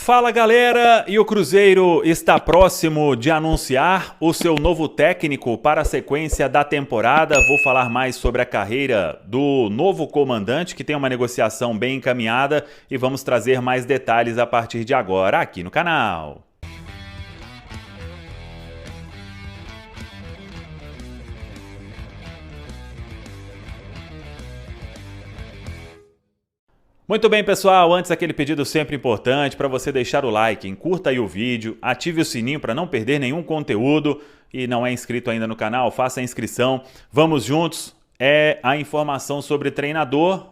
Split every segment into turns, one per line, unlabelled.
Fala galera, e o Cruzeiro está próximo de anunciar o seu novo técnico para a sequência da temporada. Vou falar mais sobre a carreira do novo comandante, que tem uma negociação bem encaminhada, e vamos trazer mais detalhes a partir de agora aqui no canal. Muito bem, pessoal, antes aquele pedido sempre importante para você deixar o like, curta aí o vídeo, ative o sininho para não perder nenhum conteúdo e não é inscrito ainda no canal, faça a inscrição. Vamos juntos, é a informação sobre treinador,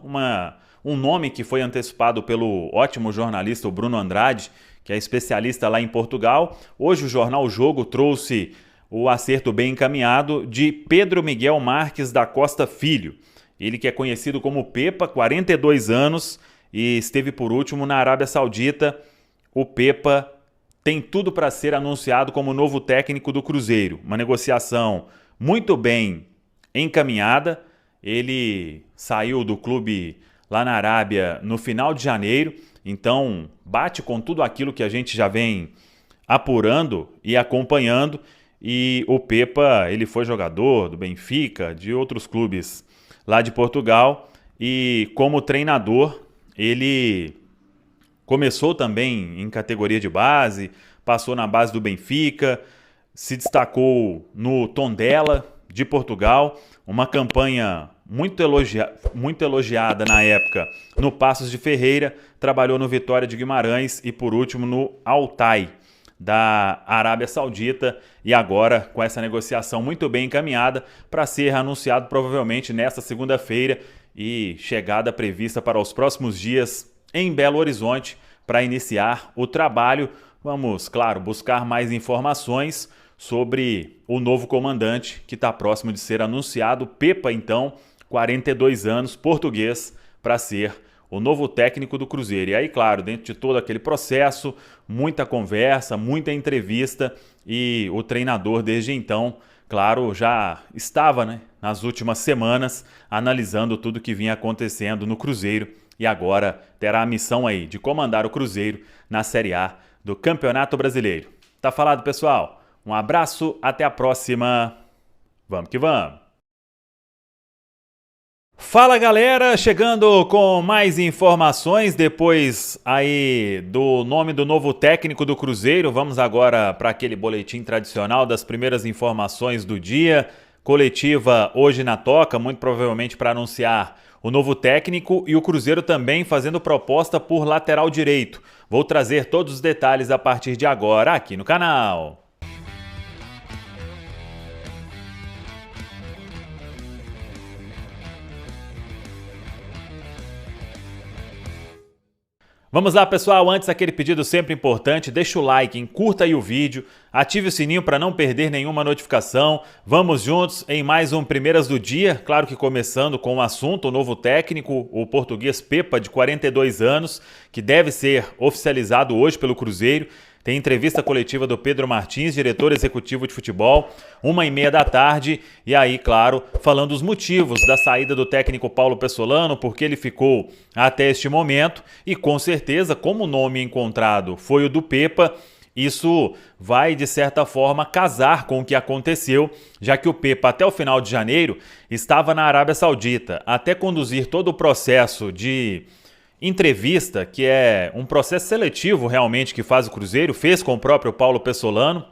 um nome que foi antecipado pelo ótimo jornalista Bruno Andrade, que é especialista lá em Portugal. Hoje o jornal O Jogo trouxe o acerto bem encaminhado de Pedro Miguel Marques da Costa Filho. Ele que é conhecido como Pepa, 42 anos, e esteve por último na Arábia Saudita. O Pepa tem tudo para ser anunciado como novo técnico do Cruzeiro. Uma negociação muito bem encaminhada. Ele saiu do clube lá na Arábia no final de janeiro, então bate com tudo aquilo que a gente já vem apurando e acompanhando. E o Pepa, ele foi jogador do Benfica, de outros clubes lá de Portugal, e como treinador ele começou também em categoria de base, passou na base do Benfica, se destacou no Tondela de Portugal, uma campanha muito elogiada na época no Paços de Ferreira, trabalhou no Vitória de Guimarães e por último no Al-Tay da Arábia Saudita, e agora com essa negociação muito bem encaminhada para ser anunciado provavelmente nesta segunda-feira e chegada prevista para os próximos dias em Belo Horizonte para iniciar o trabalho. Vamos, claro, buscar mais informações sobre o novo comandante que está próximo de ser anunciado. Pepa, então, 42 anos, português, para ser o novo técnico do Cruzeiro. E aí, claro, dentro de todo aquele processo, muita conversa, muita entrevista, e o treinador desde então, claro, já estava, nas últimas semanas analisando tudo que vinha acontecendo no Cruzeiro e agora terá a missão aí de comandar o Cruzeiro na Série A do Campeonato Brasileiro. Tá falado, pessoal? Um abraço, até a próxima. Vamos que vamos! Fala galera, chegando com mais informações depois aí do nome do novo técnico do Cruzeiro. Vamos agora para aquele boletim tradicional das primeiras informações do dia. Coletiva hoje na Toca, muito provavelmente para anunciar o novo técnico, e o Cruzeiro também fazendo proposta por lateral direito. Vou trazer todos os detalhes a partir de agora aqui no canal. Vamos lá, pessoal, antes aquele pedido sempre importante, deixa o like, curta aí o vídeo, ative o sininho para não perder nenhuma notificação. Vamos juntos em mais um Primeiras do Dia, claro que começando com o assunto, o novo técnico, o português Pepa, de 42 anos, que deve ser oficializado hoje pelo Cruzeiro. Tem entrevista coletiva do Pedro Martins, diretor executivo de futebol, 13h30 da tarde. E aí, claro, falando os motivos da saída do técnico Paulo Pessolano, porque ele ficou até este momento. E com certeza, como o nome encontrado foi o do Pepa, isso vai, de certa forma, casar com o que aconteceu, já que o Pepa, até o final de janeiro, estava na Arábia Saudita, até conduzir todo o processo de entrevista, que é um processo seletivo realmente que faz o Cruzeiro, fez com o próprio Paulo Pessolano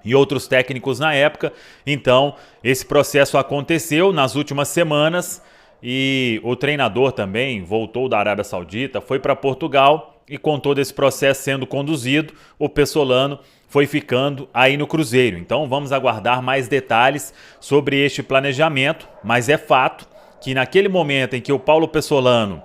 e outros técnicos na época. Então, esse processo aconteceu nas últimas semanas e o treinador também voltou da Arábia Saudita, foi para Portugal, e com todo esse processo sendo conduzido, o Pessolano foi ficando aí no Cruzeiro. Então, vamos aguardar mais detalhes sobre este planejamento, mas é fato que naquele momento em que o Paulo Pessolano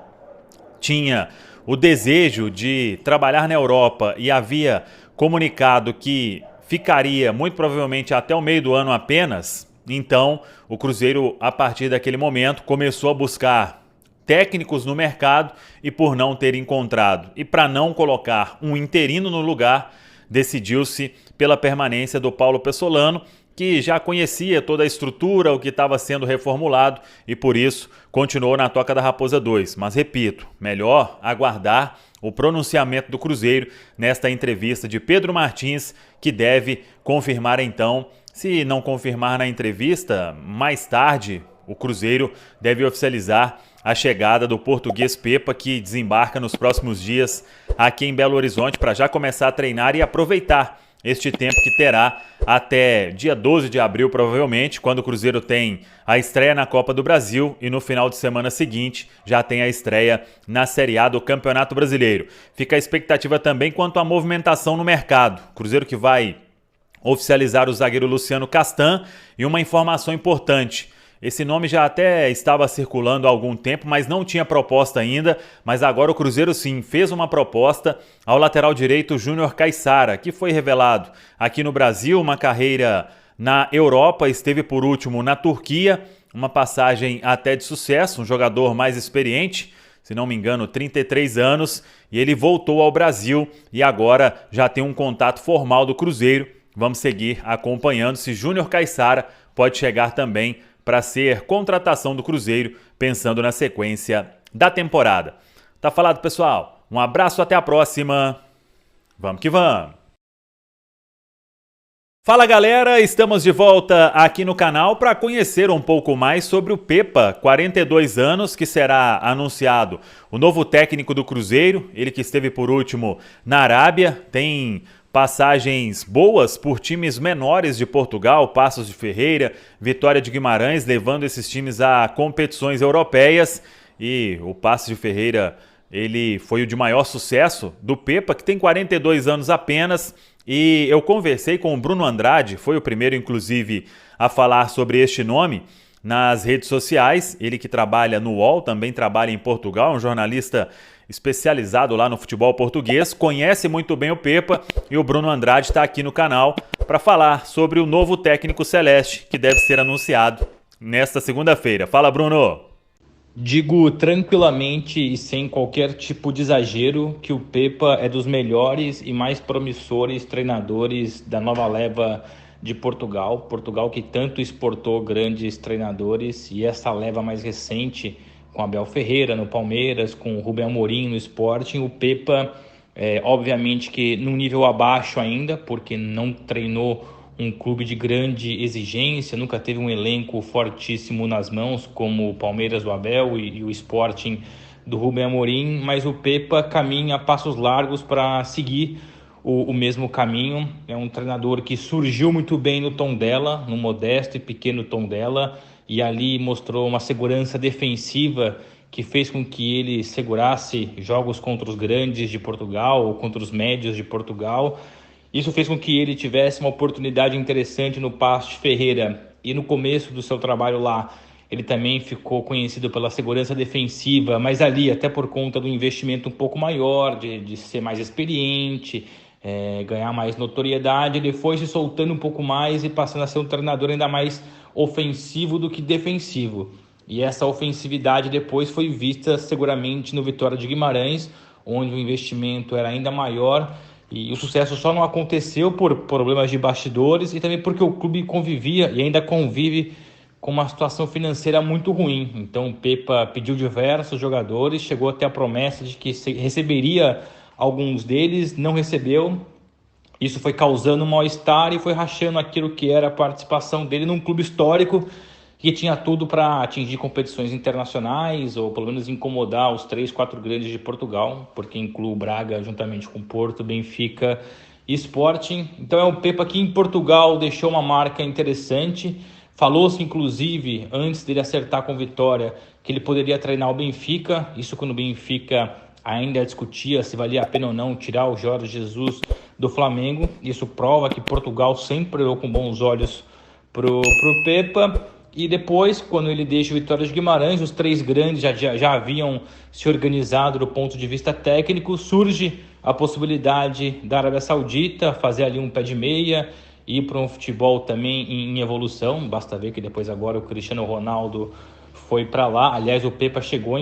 tinha o desejo de trabalhar na Europa e havia comunicado que ficaria muito provavelmente até o meio do ano apenas, então o Cruzeiro, a partir daquele momento, começou a buscar técnicos no mercado, e por não ter encontrado e para não colocar um interino no lugar, decidiu-se pela permanência do Paulo Pessolano, que já conhecia toda a estrutura, o que estava sendo reformulado, e por isso continuou na Toca da Raposa 2. Mas repito, melhor aguardar o pronunciamento do Cruzeiro nesta entrevista de Pedro Martins, que deve confirmar então, se não confirmar na entrevista, mais tarde o Cruzeiro deve oficializar a chegada do português Pepa, que desembarca nos próximos dias aqui em Belo Horizonte para já começar a treinar e aproveitar este tempo que terá até dia 12 de abril, provavelmente, quando o Cruzeiro tem a estreia na Copa do Brasil e no final de semana seguinte já tem a estreia na Série A do Campeonato Brasileiro. Fica a expectativa também quanto à movimentação no mercado. Cruzeiro que vai oficializar o zagueiro Luciano Castan, e uma informação importante: esse nome já até estava circulando há algum tempo, mas não tinha proposta ainda. Mas agora o Cruzeiro sim fez uma proposta ao lateral direito Júnior Caissara, que foi revelado aqui no Brasil, uma carreira na Europa, esteve por último na Turquia, uma passagem até de sucesso, um jogador mais experiente, se não me engano 33 anos, e ele voltou ao Brasil e agora já tem um contato formal do Cruzeiro. Vamos seguir acompanhando se Júnior Caissara pode chegar também para ser contratação do Cruzeiro, pensando na sequência da temporada. Tá falado, pessoal? Um abraço, até a próxima. Vamos que vamos! Fala, galera, estamos de volta aqui no canal para conhecer um pouco mais sobre o Pepa, 42 anos, que será anunciado o novo técnico do Cruzeiro, ele que esteve por último na Arábia, tem passagens boas por times menores de Portugal, Paços de Ferreira, Vitória de Guimarães, levando esses times a competições europeias. E o Paços de Ferreira, ele foi o de maior sucesso do Pepa, que tem 42 anos apenas. E eu conversei com o Bruno Andrade, foi o primeiro inclusive a falar sobre este nome nas redes sociais. Ele que trabalha no UOL, também trabalha em Portugal, um jornalista especializado lá no futebol português, conhece muito bem o Pepa, e o Bruno Andrade está aqui no canal para falar sobre o novo técnico celeste que deve ser anunciado nesta segunda-feira. Fala, Bruno!
Digo tranquilamente e sem qualquer tipo de exagero que o Pepa é dos melhores e mais promissores treinadores da nova leva de Portugal. Portugal que tanto exportou grandes treinadores, e essa leva mais recente, com Abel Ferreira no Palmeiras, com o Rubem Amorim no Sporting, o Pepa obviamente que num nível abaixo ainda, porque não treinou um clube de grande exigência, nunca teve um elenco fortíssimo nas mãos, como o Palmeiras do Abel e o Sporting do Rubem Amorim, mas o Pepa caminha a passos largos para seguir o mesmo caminho. É um treinador que surgiu muito bem no Tondela, no modesto e pequeno Tondela, e ali mostrou uma segurança defensiva que fez com que ele segurasse jogos contra os grandes de Portugal ou contra os médios de Portugal. Isso fez com que ele tivesse uma oportunidade interessante no Paços de Ferreira, e no começo do seu trabalho lá ele também ficou conhecido pela segurança defensiva, mas ali até por conta do investimento um pouco maior, de ser mais experiente, ganhar mais notoriedade, ele foi se soltando um pouco mais e passando a ser um treinador ainda mais ofensivo do que defensivo. E essa ofensividade depois foi vista seguramente no Vitória de Guimarães, onde o investimento era ainda maior, e o sucesso só não aconteceu por problemas de bastidores e também porque o clube convivia e ainda convive com uma situação financeira muito ruim. Então o Pepa pediu diversos jogadores, chegou até a promessa de que receberia alguns deles, não recebeu. Isso foi causando um mal-estar e foi rachando aquilo que era a participação dele num clube histórico que tinha tudo para atingir competições internacionais, ou pelo menos incomodar os 3, 4 grandes de Portugal, porque inclui o Braga juntamente com Porto, Benfica e Sporting. Então é um Pepa que em Portugal deixou uma marca interessante. Falou-se inclusive, antes dele acertar com Vitória, que ele poderia treinar o Benfica. Isso quando o Benfica ainda discutia se valia a pena ou não tirar o Jorge Jesus do Flamengo. Isso prova que Portugal sempre olhou com bons olhos pro Pepa. E depois, quando ele deixa o Vitória de Guimarães, os 3 grandes já haviam se organizado do ponto de vista técnico, surge a possibilidade da Arábia Saudita fazer ali um pé de meia, ir para um futebol também em evolução. Basta ver que depois agora o Cristiano Ronaldo foi para lá. Aliás, o Pepa chegou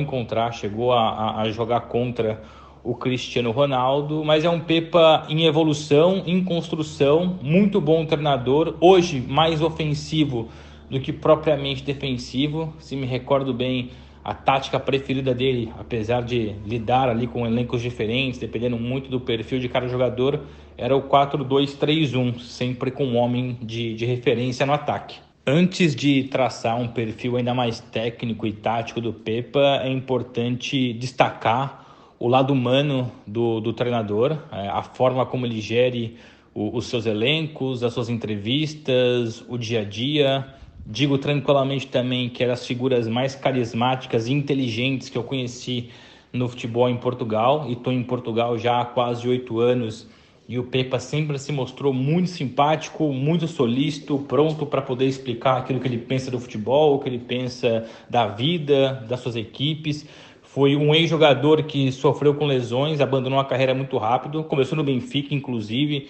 a jogar contra o Cristiano Ronaldo, mas é um Pepa em evolução, em construção, muito bom treinador, hoje mais ofensivo do que propriamente defensivo. Se me recordo bem, A tática preferida dele, apesar de lidar ali com elencos diferentes, dependendo muito do perfil de cada jogador, era o 4-2-3-1, sempre com um homem de referência no ataque. Antes de traçar um perfil ainda mais técnico e tático do Pepa, é importante destacar o lado humano do treinador, a forma como ele gere os seus elencos, as suas entrevistas, o dia a dia. Digo tranquilamente também que eram as figuras mais carismáticas e inteligentes que eu conheci no futebol em Portugal, e estou em Portugal já há quase 8 anos, e o Pepa sempre se mostrou muito simpático, muito solícito, pronto para poder explicar aquilo que ele pensa do futebol, o que ele pensa da vida, das suas equipes. Foi um ex-jogador que sofreu com lesões, abandonou a carreira muito rápido, começou no Benfica, inclusive,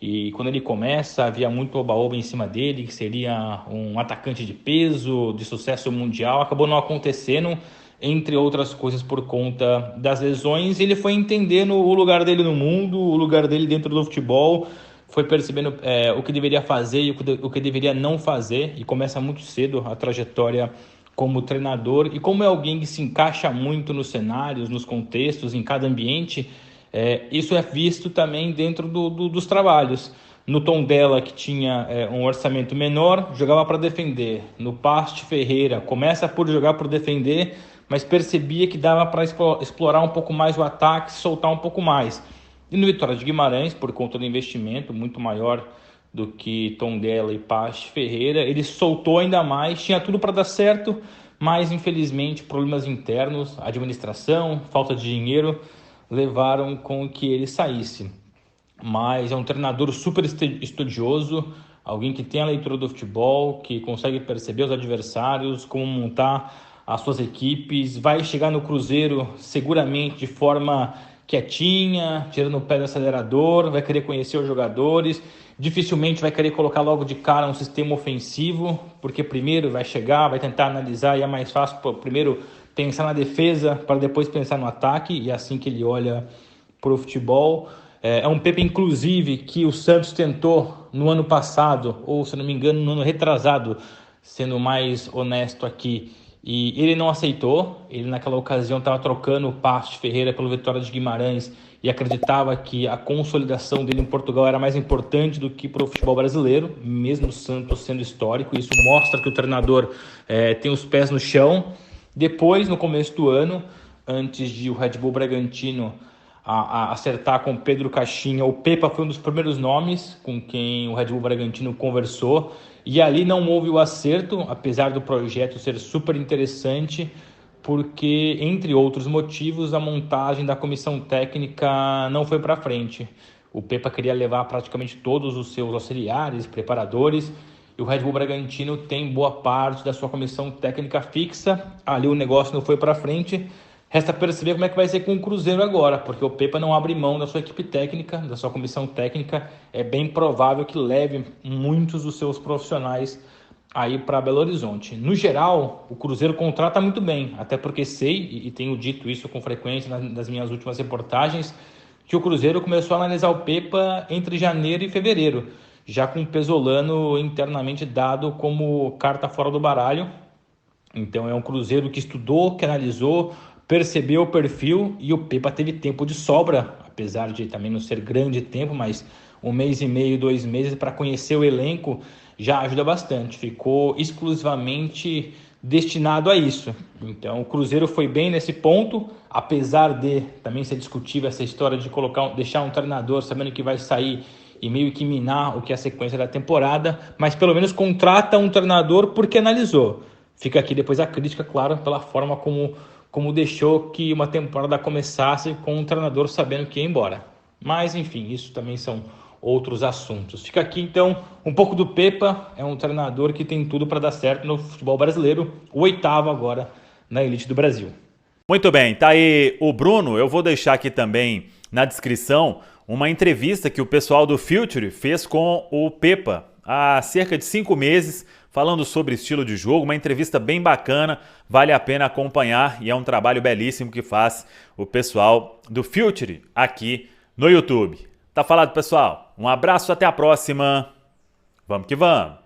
e quando ele começa, havia muito oba-oba em cima dele, que seria um atacante de peso, de sucesso mundial. Acabou não acontecendo, entre outras coisas, por conta das lesões. Ele foi entendendo o lugar dele no mundo, o lugar dele dentro do futebol, foi percebendo o que deveria fazer e o que deveria não fazer, e começa muito cedo a trajetória como treinador. E como é alguém que se encaixa muito nos cenários, nos contextos, em cada ambiente, isso é visto também dentro dos trabalhos. No Tondela, que tinha um orçamento menor, jogava para defender. No Paços de Ferreira, começa por jogar por defender, mas percebia que dava para explorar um pouco mais o ataque, soltar um pouco mais. E no Vitória de Guimarães, por conta do investimento muito maior do que Tondela e Paços de Ferreira, ele soltou ainda mais, tinha tudo para dar certo, mas infelizmente problemas internos, administração, falta de dinheiro, levaram com que ele saísse. Mas é um treinador super estudioso, alguém que tem a leitura do futebol, que consegue perceber os adversários, como montar as suas equipes. Vai chegar no Cruzeiro seguramente de forma quietinha, tirando o pé do acelerador, vai querer conhecer os jogadores, dificilmente vai querer colocar logo de cara um sistema ofensivo, porque primeiro vai chegar, vai tentar analisar, e é mais fácil primeiro pensar na defesa para depois pensar no ataque, e é assim que ele olha para o futebol. É um Pepa, inclusive, que o Santos tentou no ano passado, ou se não me engano no ano retrasado, sendo mais honesto aqui, e ele não aceitou. Ele naquela ocasião estava trocando o Paços de Ferreira pelo Vitória de Guimarães e acreditava que a consolidação dele em Portugal era mais importante do que para o futebol brasileiro, mesmo o Santos sendo histórico. Isso mostra que o treinador tem os pés no chão. Depois, no começo do ano, antes de o Red Bull Bragantino a acertar com Pedro Caixinha, o Pepa foi um dos primeiros nomes com quem o Red Bull Bragantino conversou, e ali não houve o acerto, apesar do projeto ser super interessante, porque, entre outros motivos, a montagem da comissão técnica não foi para frente. O Pepa queria levar praticamente todos os seus auxiliares, preparadores, e o Red Bull Bragantino tem boa parte da sua comissão técnica fixa. Ali o negócio não foi para frente. Resta perceber como é que vai ser com o Cruzeiro agora, porque o Pepa não abre mão da sua equipe técnica, da sua comissão técnica. É bem provável que leve muitos dos seus profissionais aí para Belo Horizonte. No geral, o Cruzeiro contrata muito bem, até porque sei, e tenho dito isso com frequência nas minhas últimas reportagens, que o Cruzeiro começou a analisar o Pepa entre janeiro e fevereiro, já com o Pesolano internamente dado como carta fora do baralho. Então é um Cruzeiro que estudou, que analisou, percebeu o perfil, e o Pepa teve tempo de sobra, apesar de também não ser grande tempo, mas 1 mês e meio, 2 meses para conhecer o elenco já ajuda bastante. Ficou exclusivamente destinado a isso. Então o Cruzeiro foi bem nesse ponto, apesar de também ser discutível essa história de deixar um treinador sabendo que vai sair e meio que minar o que é a sequência da temporada, mas pelo menos contrata um treinador porque analisou. Fica aqui depois a crítica, claro, pela forma como deixou que uma temporada começasse com um treinador sabendo que ia embora. Mas, enfim, isso também são outros assuntos. Fica aqui, então, um pouco do Pepa. É um treinador que tem tudo para dar certo no futebol brasileiro, o 8º agora na elite do Brasil.
Muito bem, tá aí o Bruno. Eu vou deixar aqui também na descrição uma entrevista que o pessoal do Future fez com o Pepa há cerca de 5 meses, falando sobre estilo de jogo. Uma entrevista bem bacana, vale a pena acompanhar, e é um trabalho belíssimo que faz o pessoal do Future aqui no YouTube. Tá falado, pessoal? Um abraço, até a próxima. Vamos que vamos!